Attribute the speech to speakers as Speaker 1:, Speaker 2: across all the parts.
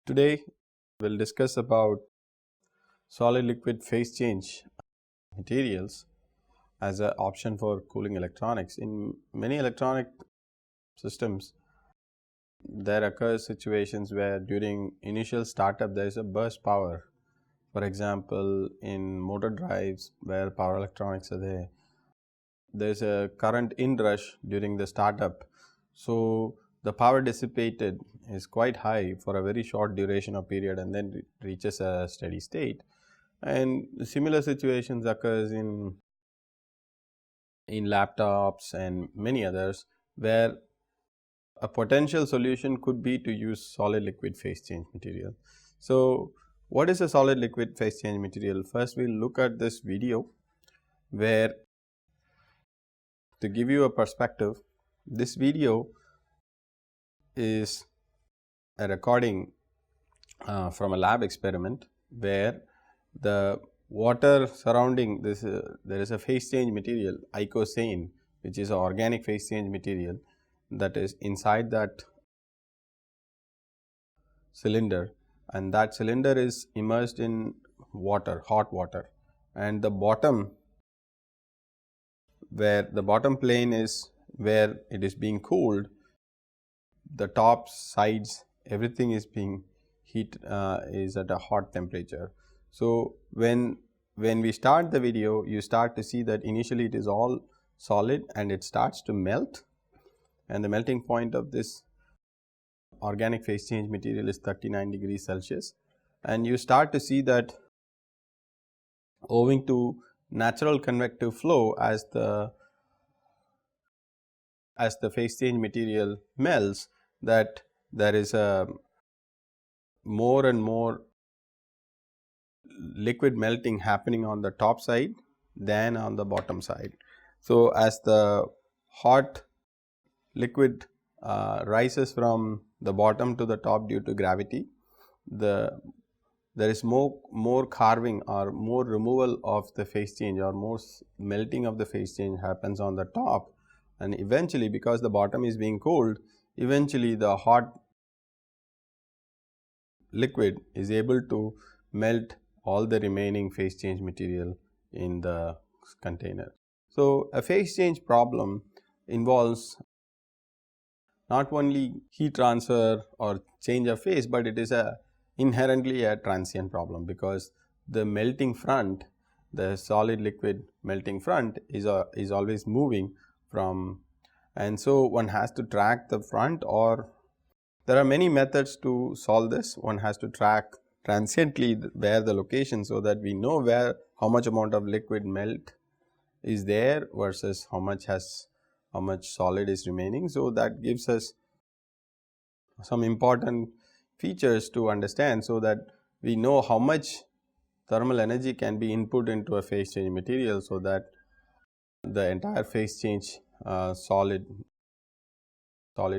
Speaker 1: Today we will discuss about solid liquid phase change materials as an option for cooling electronics. In many electronic systems, there occurs situations where during initial startup there is a burst power. For example, in motor drives where power electronics are there is a current inrush during the startup. So, the power dissipated is quite high for a very short duration of period and then it reaches a steady state. And similar situations occurs in laptops and many others, where a potential solution could be to use solid liquid phase change material. So, what is a solid liquid phase change material? First we will look at this video, where to give you a perspective, this video is a recording from a lab experiment where the water surrounding this there is a phase change material icosane, which is an organic phase change material that is inside that cylinder, and that cylinder is immersed in water, hot water, and the bottom, where the bottom plane is where it is being cooled, the top, sides, everything is being heat is at a hot temperature. So, when we start the video, you start to see that initially it is all solid and it starts to melt, and the melting point of this organic phase change material is 39 degrees Celsius, and you start to see that owing to natural convective flow, as the phase change material melts, that there is a more and more liquid melting happening on the top side than on the bottom side. So, as the hot liquid rises from the bottom to the top due to gravity, there is more carving or more removal of the phase change, or more melting of the phase change happens on the top, and eventually, because the bottom is being cooled, eventually the hot liquid is able to melt all the remaining phase change material in the container. So, a phase change problem involves not only heat transfer or change of phase, but it is inherently a transient problem, because the melting front, the solid liquid melting front is always moving from, and so one has to track the front, or there are many methods to solve this. One has to track transiently where the location, so that we know where how much amount of liquid melt is there versus how much solid is remaining. So, that gives us some important features to understand, so that we know how much thermal energy can be input into a phase change material, so that the entire phase change solid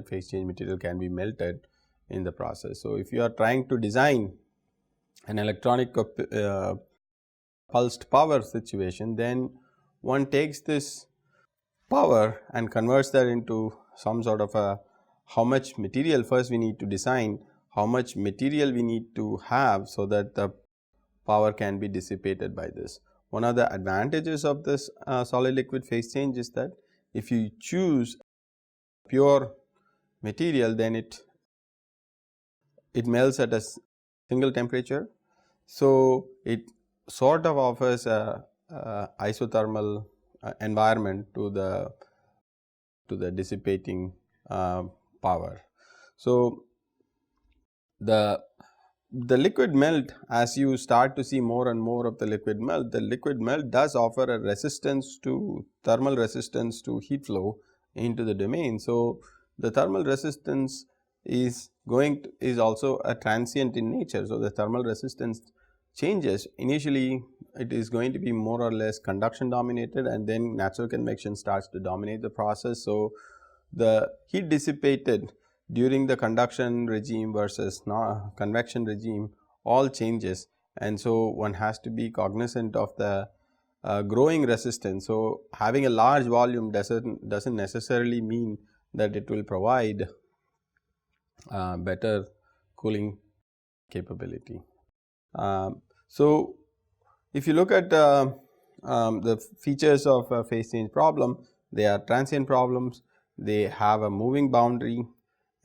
Speaker 1: phase change material can be melted in the process. So, if you are trying to design an electronic pulsed power situation, then one takes this power and converts that into some sort of a how much material. First we need to design how much material we need to have, so that the power can be dissipated by this. One of the advantages of this solid liquid phase change is that if you choose pure material, then it melts at a single temperature. So, it sort of offers a isothermal environment to the dissipating power. So, the liquid melt, as you start to see more and more of the liquid melt does offer a resistance to thermal resistance to heat flow into the domain. So, the thermal resistance is also a transient in nature. So, the thermal resistance changes. Initially it is going to be more or less conduction dominated, and then natural convection starts to dominate the process. So, the heat dissipated during the conduction regime versus convection regime all changes, and so one has to be cognizant of the growing resistance. So, having a large volume doesn't necessarily mean that it will provide better cooling capability. So if you look at the features of a phase change problem, they are transient problems, they have a moving boundary,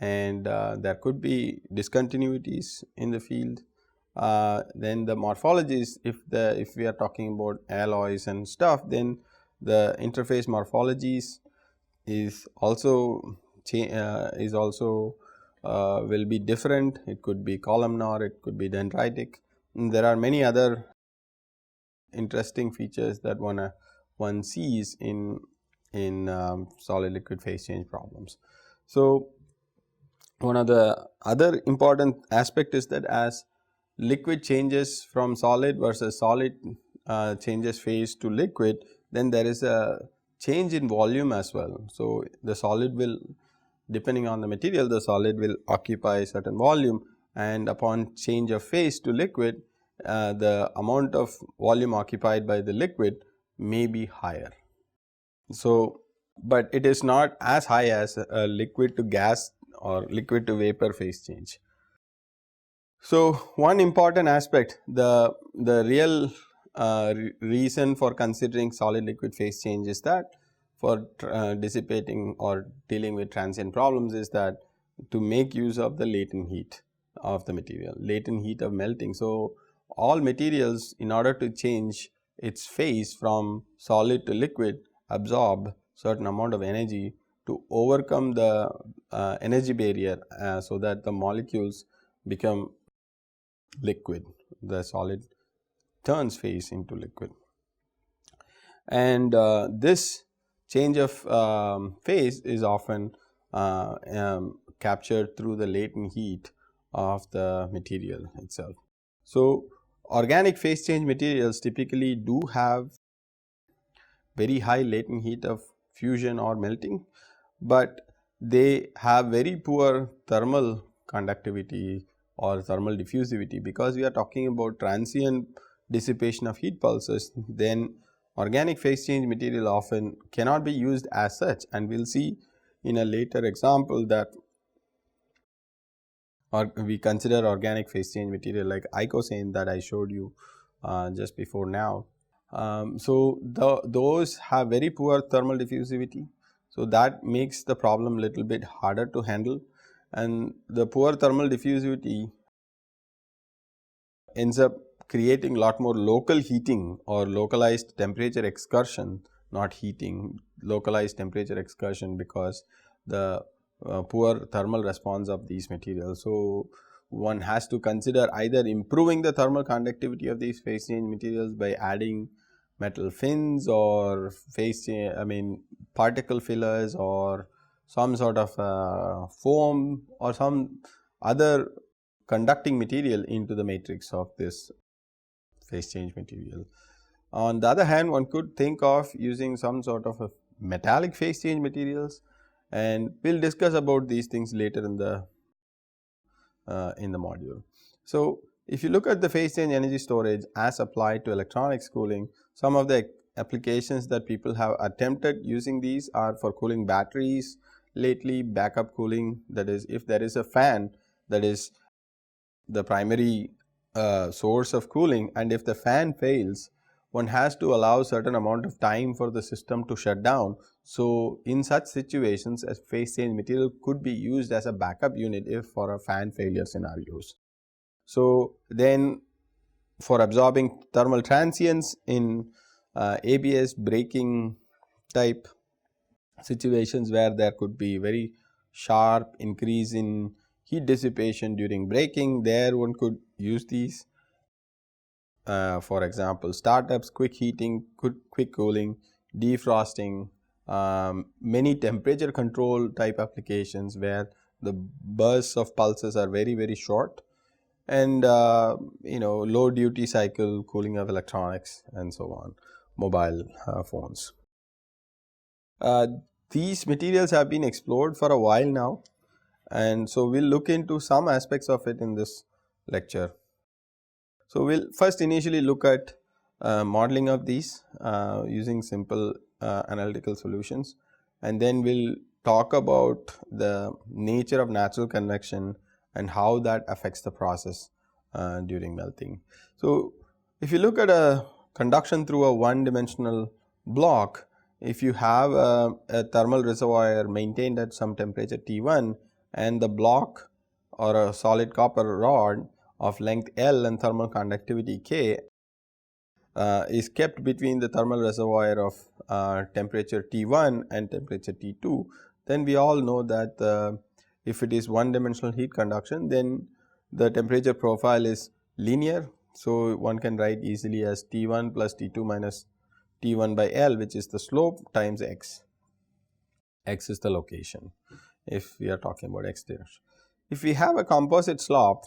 Speaker 1: and there could be discontinuities in the field. Then the morphologies, if we are talking about alloys and stuff, then the interface morphologies is also will be different. It could be columnar, it could be dendritic. And there are many other interesting features that one sees in solid liquid phase change problems. So one of the other important aspect is that as liquid changes from solid versus solid changes phase to liquid, then there is a change in volume as well. So the solid will, depending on the material, the solid will occupy a certain volume, and upon change of phase to liquid, the amount of volume occupied by the liquid may be higher. So, but it is not as high as a liquid to gas or liquid to vapor phase change. So, one important aspect, the real reason for considering solid liquid phase change is that for dissipating or dealing with transient problems is that to make use of the latent heat of the material, latent heat of melting. So, all materials, in order to change its phase from solid to liquid, absorb certain amount of energy to overcome the energy barrier, so that the molecules become liquid, the solid turns phase into liquid. And this change of phase is often captured through the latent heat of the material itself. So organic phase change materials typically do have very high latent heat of fusion or melting, but they have very poor thermal conductivity or thermal diffusivity. Because we are talking about transient dissipation of heat pulses, then organic phase change material often cannot be used as such, and we will see in a later example that we consider organic phase change material like icosane that I showed you just before now. So those have very poor thermal diffusivity, so that makes the problem little bit harder to handle, and the poor thermal diffusivity ends up creating a lot more local heating or localized temperature excursion, not heating, localized temperature excursion, because the poor thermal response of these materials. So one has to consider either improving the thermal conductivity of these phase change materials by adding metal fins or particle fillers or some sort of foam or some other conducting material into the matrix of this phase change material. On the other hand, one could think of using some sort of a metallic phase change materials, and we will discuss about these things later in the module. So if you look at the phase change energy storage as applied to electronics cooling, some of the applications that people have attempted using these are for cooling batteries lately, backup cooling, that is if there is a fan that is the primary source of cooling, and if the fan fails, one has to allow certain amount of time for the system to shut down. So in such situations, a phase change material could be used as a backup unit if for a fan failure scenarios. So then for absorbing thermal transients in ABS braking type situations where there could be very sharp increase in heat dissipation during braking, there one could use these. For example, startups, quick heating, quick cooling, defrosting, many temperature control type applications where the bursts of pulses are very short, and low duty cycle cooling of electronics and so on, mobile phones. These materials have been explored for a while now, and so we will look into some aspects of it in this lecture. So we will first initially look at modeling of these using simple analytical solutions, and then we will talk about the nature of natural convection and how that affects the process during melting. So, if you look at a conduction through a one-dimensional block, if you have a thermal reservoir maintained at some temperature T1 and the block or a solid copper rod of length L and thermal conductivity K is kept between the thermal reservoir of temperature T1 and temperature T2, then we all know that if it is one dimensional heat conduction, then the temperature profile is linear. So, one can write easily as T1 plus T2 minus T1 by L, which is the slope, times X. X is the location if we are talking about exterior. If we have a composite slab,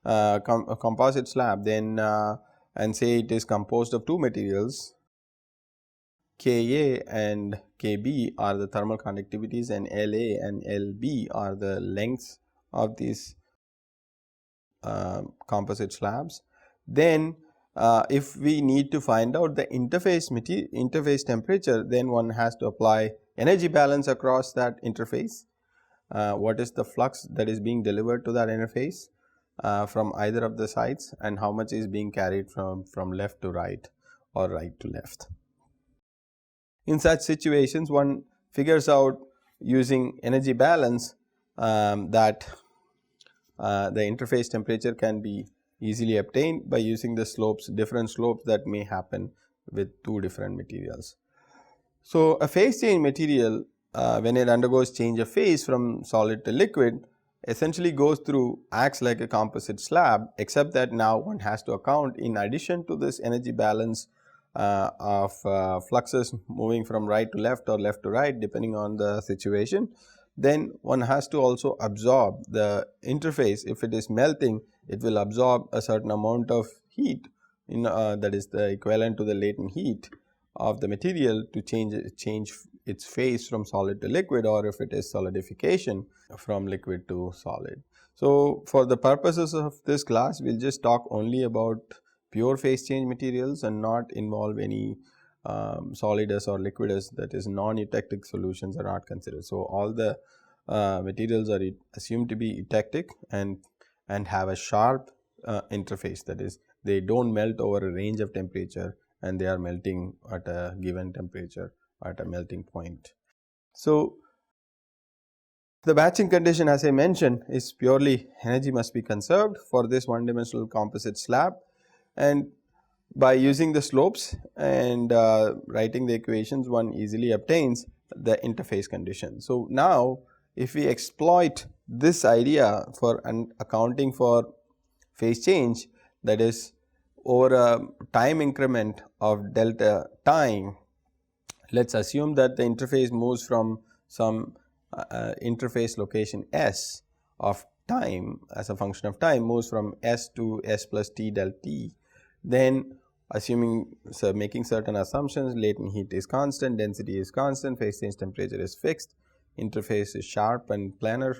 Speaker 1: then and say it is composed of two materials, Ka and Kb are the thermal conductivities and La and Lb are the lengths of these composite slabs. Then if we need to find out the interface temperature, then one has to apply energy balance across that interface. What is the flux that is being delivered to that interface from either of the sides, and how much is being carried from left to right or right to left. In such situations, one figures out using energy balance that the interface temperature can be easily obtained by using the different slopes that may happen with two different materials. So, a phase change material when it undergoes change of phase from solid to liquid essentially acts like a composite slab, except that now one has to account, in addition to this energy balance of fluxes moving from right to left or left to right depending on the situation, then one has to also absorb the interface. If it is melting, it will absorb a certain amount of heat that is the equivalent to the latent heat of the material to change its phase from solid to liquid, or if it is solidification from liquid to solid. So, for the purposes of this class, we will just talk only about pure phase change materials and not involve any solidus or liquidus, that is non-eutectic solutions are not considered. So, all the materials are assumed to be eutectic and have a sharp interface, that is they do not melt over a range of temperature and they are melting at a given temperature at a melting point. So, the batching condition, as I mentioned, is purely energy must be conserved for this one dimensional composite slab, and by using the slopes and writing the equations, one easily obtains the interface condition. So, now if we exploit this idea for accounting for phase change, that is over a time increment of delta time, let us assume that the interface moves from some interface location S of time as a function of time, moves from S to S plus T del T. Then making certain assumptions, latent heat is constant, density is constant, phase change temperature is fixed, interface is sharp and planar.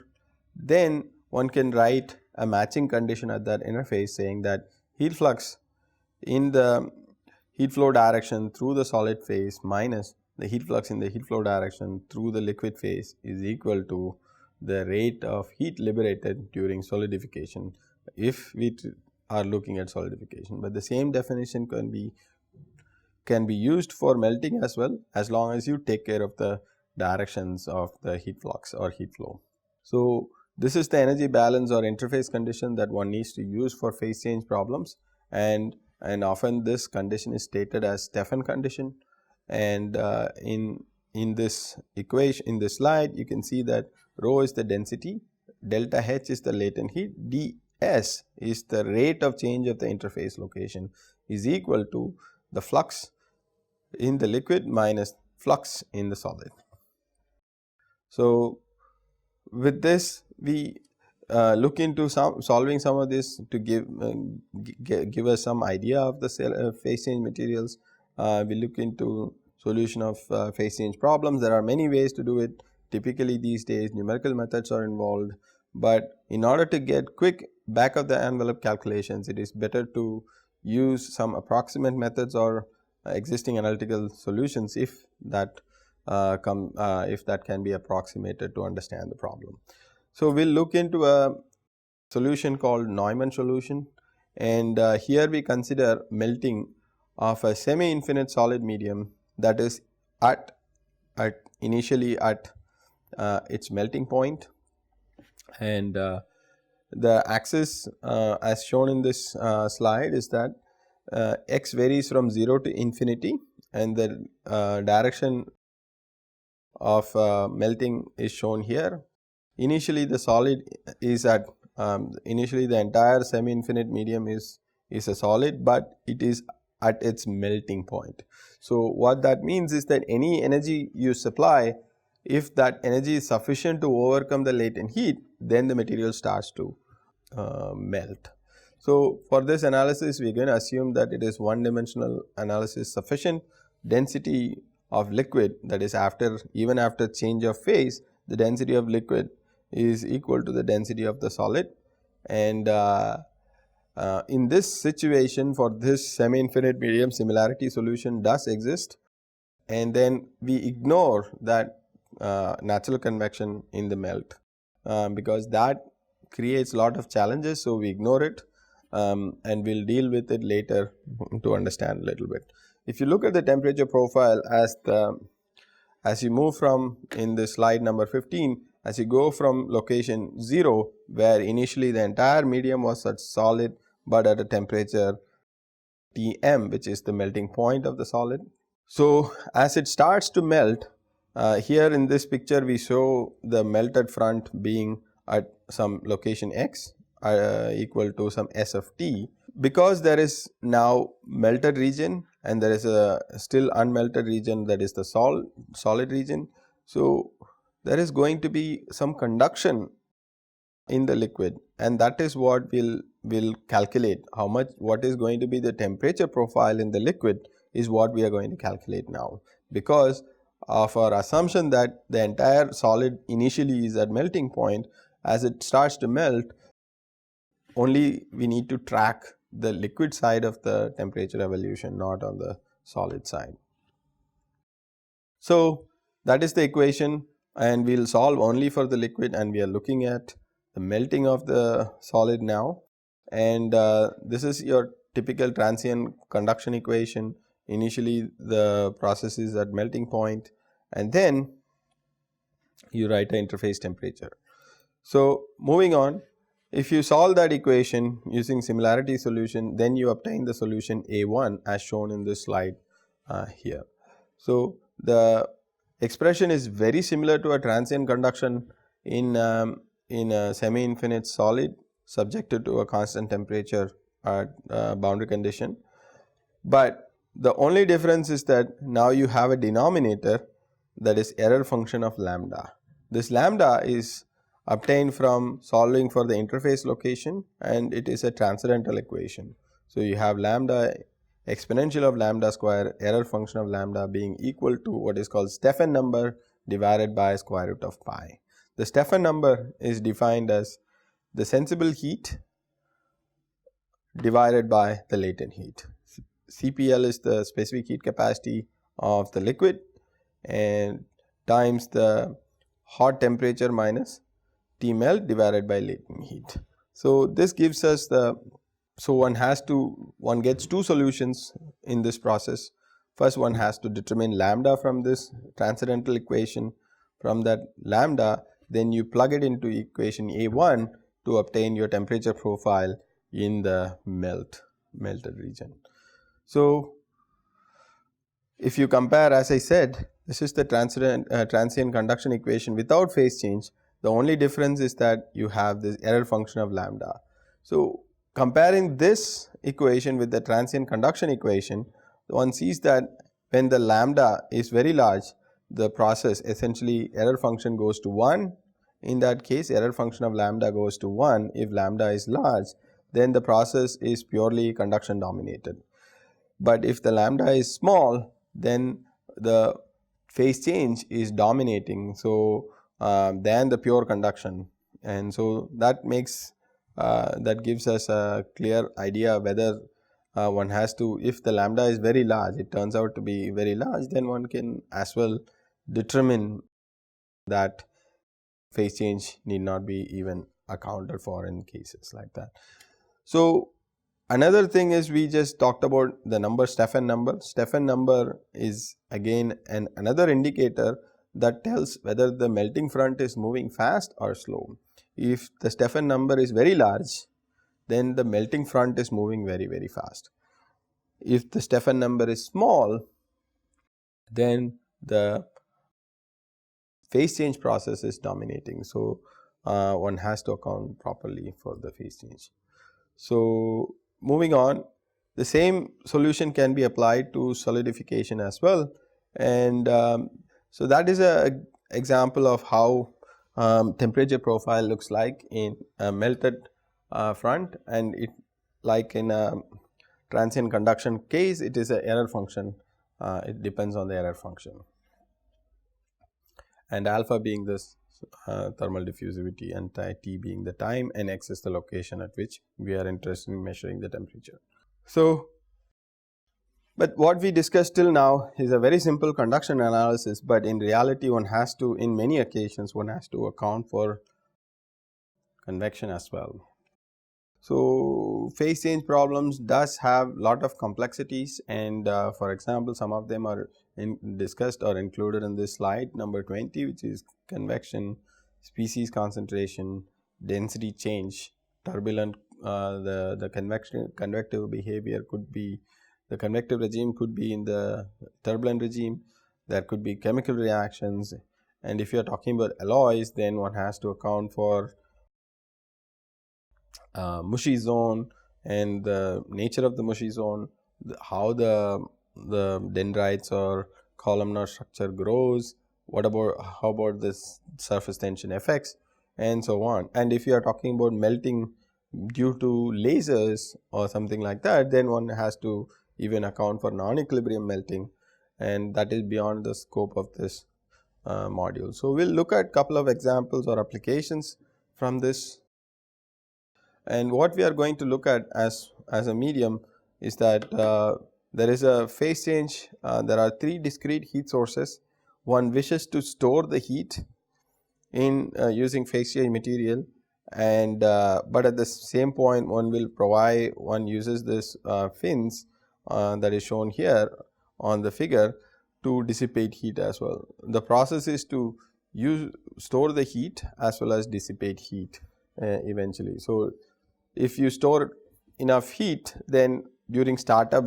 Speaker 1: Then one can write a matching condition at that interface saying that heat flux in the heat flow direction through the solid phase minus the heat flux in the heat flow direction through the liquid phase is equal to the rate of heat liberated during solidification, if we are looking at solidification. But the same definition can be used for melting as well, as long as you take care of the directions of the heat flux or heat flow. So, this is the energy balance or interface condition that one needs to use for phase change problems, and often this condition is stated as Stefan condition. And in this equation, in this slide, you can see that rho is the density, delta H is the latent heat, ds is the rate of change of the interface location, is equal to the flux in the liquid minus flux in the solid. So, with this we look into solving some of this to give us some idea of the phase change materials. We look into solution of phase change problems. There are many ways to do it. Typically these days numerical methods are involved, but in order to get quick back of the envelope calculations, it is better to use some approximate methods or existing analytical solutions if that can be approximated to understand the problem. So, we will look into a solution called Neumann solution, and here we consider melting of a semi-infinite solid medium that is initially at its melting point, and the axis as shown in this slide is that x varies from 0 to infinity, and the direction of melting is shown here. Initially the solid is at initially the entire semi-infinite medium is a solid, but it is at its melting point. So what that means is that any energy you supply, if that energy is sufficient to overcome the latent heat, then the material starts to melt. So for this analysis we are going to assume that it is one dimensional analysis sufficient. Density of liquid, that is even after change of phase, the density of liquid is equal to the density of the solid, and in this situation for this semi-infinite medium, similarity solution does exist, and then we ignore that natural convection in the melt because that creates a lot of challenges. So we ignore it, and we will deal with it later to understand a little bit. If you look at the temperature profile as you move from in the slide number 15, as you go from location 0, where initially the entire medium was such solid but at a temperature Tm, which is the melting point of the solid. So as it starts to melt, here in this picture we show the melted front being at some location x equal to some s of t. Because there is now melted region and there is a still unmelted region, that is the solid region. So there is going to be some conduction in the liquid, and that is what will calculate what is going to be the temperature profile in the liquid is what we are going to calculate now, because of our assumption that the entire solid initially is at melting point. As it starts to melt, only we need to track the liquid side of the temperature evolution, not on the solid side. So that is the equation, and we will solve only for the liquid, and we are looking at the melting of the solid now, and this is your typical transient conduction equation. Initially the process is at melting point, and then you write an interface temperature. So moving on, if you solve that equation using similarity solution, then you obtain the solution A1 as shown in this slide here. So the expression is very similar to a transient conduction in a semi-infinite solid subjected to a constant temperature at boundary condition, but the only difference is that now you have a denominator, that is error function of lambda. This lambda is obtained from solving for the interface location, and it is a transcendental equation. So you have lambda exponential of lambda square error function of lambda being equal to what is called Stefan number divided by square root of pi. The Stefan number is defined as the sensible heat divided by the latent heat. CPL is the specific heat capacity of the liquid, and times the hot temperature minus T melt divided by latent heat. So this gives us one gets two solutions in this process. First, one has to determine lambda from this transcendental equation. From that lambda, then you plug it into equation A1 to obtain your temperature profile in the melted region. So if you compare, as I said, this is the transient conduction equation without phase change. The only difference is that you have this error function of lambda. So comparing this equation with the transient conduction equation, one sees that when the lambda is very large, the process essentially error function goes to 1. In that case, error function of lambda goes to 1. If lambda is large, then the process is purely conduction dominated. But if the lambda is small, then the phase change is dominating, so than the pure conduction, and so that makes that gives us a clear idea whether one has to, if the lambda is very large, it turns out to be very large, then one can as well determine that phase change need not be even accounted for in cases like that. So, another thing is we just talked about the number Stefan number. Stefan number is again another indicator that tells whether the melting front is moving fast or slow. If the Stefan number is very large, then the melting front is moving very fast. If the Stefan number is small, then the phase change process is dominating. So, one has to account properly for the phase change. So, moving on, the same solution can be applied to solidification as well, and so that is a example of how temperature profile looks like in a melted front, and it, like in a transient conduction case, it is an error function. It depends on the error function, and alpha being this thermal diffusivity and T being the time, and x is the location at which we are interested in measuring the temperature. So, but what we discussed till now is a very simple conduction analysis, but in reality one has to, in many occasions one has to account for convection as well. So, phase change problems does have lot of complexities, and for example, some of them are discussed or included in this slide number 20, which is convection, species concentration, density change, turbulent, the convective behavior could be, the convective regime could be in the turbulent regime, there could be chemical reactions, and if you are talking about alloys, then one has to account for mushy zone and the nature of the mushy zone, how the dendrites or columnar structure grows, what about, how about this surface tension effects, and so on. And if you are talking about melting due to lasers or something like that, then one has to even account for non-equilibrium melting, and that is beyond the scope of this module. So, we will look at couple of examples or applications from this. And what we are going to look at as a medium is that there is a phase change. There are 3 discrete heat sources. One wishes to store the heat in using phase change material, and but at the same point one uses this fins that is shown here on the figure to dissipate heat as well. The process is to store the heat as well as dissipate heat eventually. So, if you store enough heat, then during startup,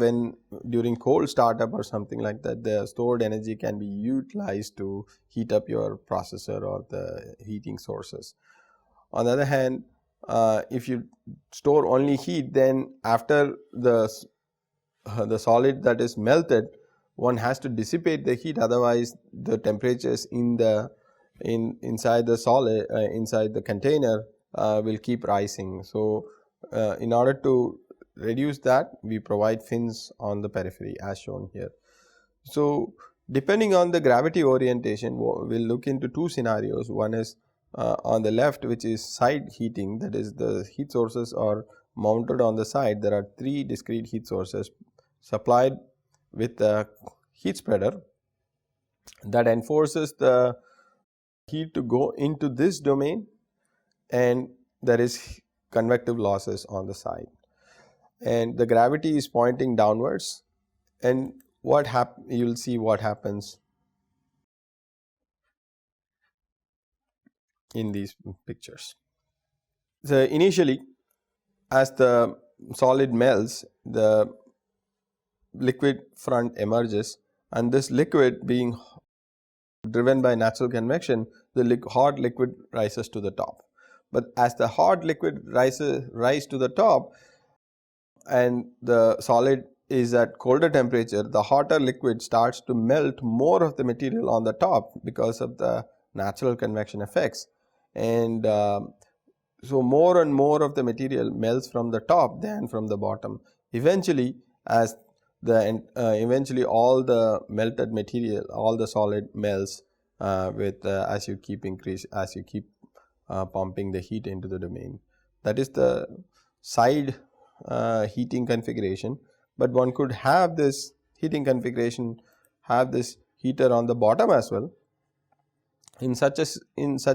Speaker 1: during cold startup or something like that, the stored energy can be utilized to heat up your processor or the heating sources. On the other hand, if you store only heat, then after the solid that is melted, one has to dissipate the heat, otherwise the temperatures inside the solid inside the container will keep rising. So, in order to reduce that, we provide fins on the periphery as shown here. So, depending on the gravity orientation, we will look into 2 scenarios. One is on the left, which is side heating, that is the heat sources are mounted on the side. There are 3 discrete heat sources supplied with a heat spreader that enforces the heat to go into this domain, and there is convective losses on the side, and the gravity is pointing downwards, and you will see what happens in these pictures. So, initially as the solid melts, the liquid front emerges, and this liquid being driven by natural convection, the hot liquid rises to the top. But as the hot liquid rise to the top and the solid is at colder temperature, the hotter liquid starts to melt more of the material on the top because of the natural convection effects, and so more and more of the material melts from the top than from the bottom. Eventually, eventually all the melted material, all the solid melts as you keep pumping the heat into the domain. That is the side heating configuration, but one could have this heating configuration, have this heater on the bottom as well. In such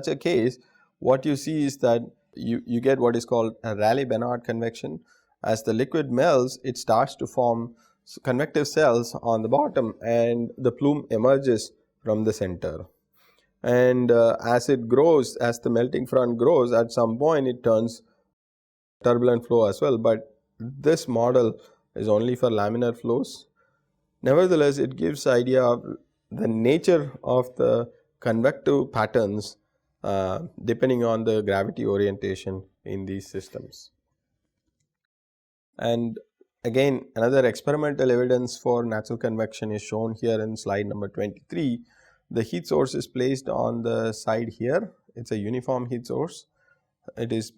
Speaker 1: a case, what you see is that you get what is called a Rayleigh-Bénard convection. As the liquid melts, it starts to form convective cells on the bottom, and the plume emerges from the center. And as it grows, as the melting front grows, at some point it turns turbulent flow as well. But this model is only for laminar flows. Nevertheless, it gives idea of the nature of the convective patterns depending on the gravity orientation in these systems. And again, another experimental evidence for natural convection is shown here in slide number 23. The heat source is placed on the side here. It's a uniform heat source. It is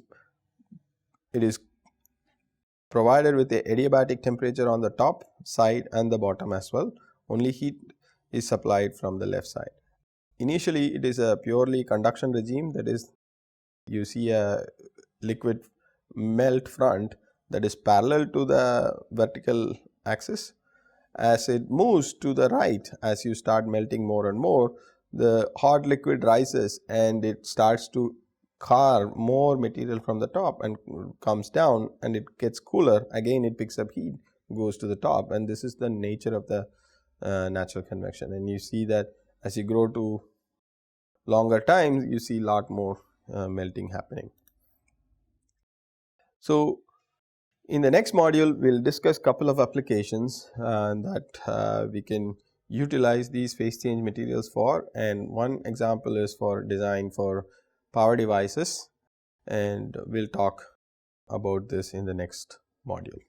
Speaker 1: provided with a adiabatic temperature on the top side and the bottom as well. Only heat is supplied from the left side. Initially, it is a purely conduction regime, that is, you see a liquid melt front that is parallel to the vertical axis. As it moves to the right, as you start melting more and more, the hot liquid rises and it starts to carve more material from the top and comes down, and it gets cooler. Again, it picks up heat, goes to the top, and this is the nature of the natural convection. And you see that as you grow to longer times, you see a lot more melting happening. So in the next module, we'll discuss couple of applications that we can utilize these phase change materials for, and one example is for design for power devices, and we'll talk about this in the next module.